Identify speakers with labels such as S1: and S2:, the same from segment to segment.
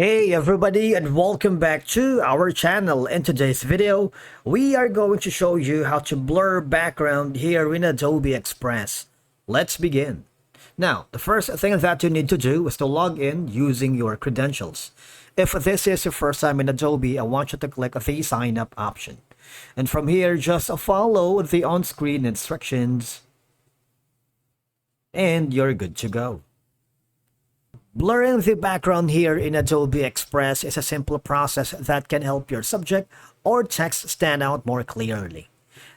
S1: Hey everybody, and welcome back to our channel. In today's video, we are going to show you how to blur background here in Adobe Express. Let's begin. Now, the first thing that you need to do is to log in using your credentials. If this is your first time in Adobe, I want you to click the sign up option. And from here, just follow the on-screen instructions and you're good to go. Blurring the background here in Adobe Express is a simple process that can help your subject or text stand out more clearly.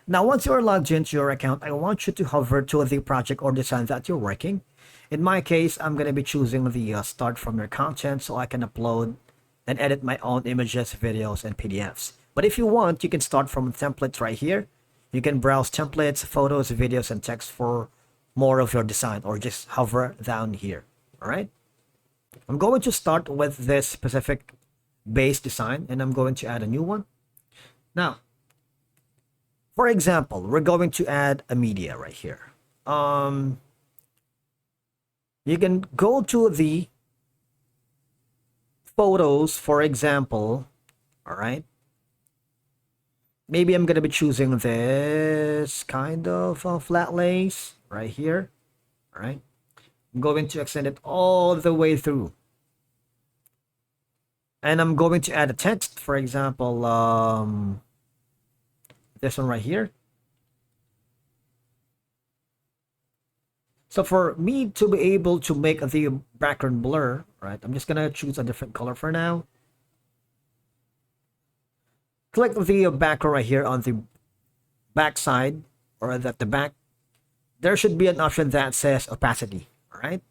S1: Now, once you are logged into your account, I want you to hover to the project or design that you're working. In my case, I'm going to be choosing the start from your content so I can upload and edit my own images, videos, and PDFs. But if you want, you can start from templates right here. You can browse templates, photos, videos, and text for more of your design, or just hover down here. All right. I'm going to start with this specific base design and I'm going to add a new one. Now, for example, we're going to add a media right here. You can go to the photos, for example. All right. Maybe I'm going to be choosing this kind of flat lace right here. All right. I'm going to extend it all the way through. And I'm going to add a text, for example, this one right here. So for me to be able to make the background blur, right, I'm just going to choose a different color for now. Click the background right here on the back side, or at the back. There should be an option that says opacity. Right?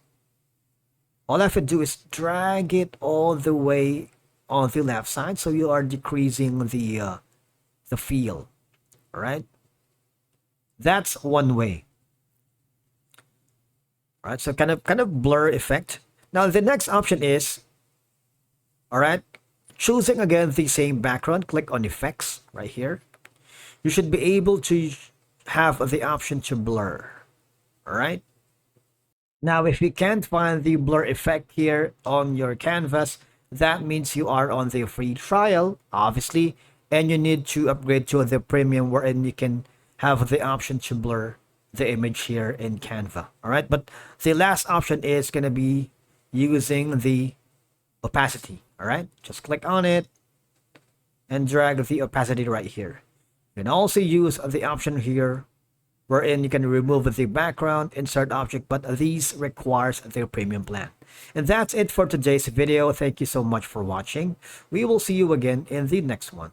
S1: All I have to do is drag it all the way on the left side, so you are decreasing the feel. All right, that's one way. All right, so kind of blur effect. Now the next option is, all right, choosing again the same background. Click on effects right here. You should be able to have the option to blur. All right. Now, if you can't find the blur effect here on your canvas, that means you are on the free trial, obviously, and you need to upgrade to the premium, wherein you can have the option to blur the image here in Canva. All right, but the last option is going to be using the opacity. All right, just click on it and drag the opacity right here. You can also use the option here wherein you can remove the background, insert object, but these requires their premium plan. And that's it for today's video. Thank you so much for watching. We will see you again in the next one.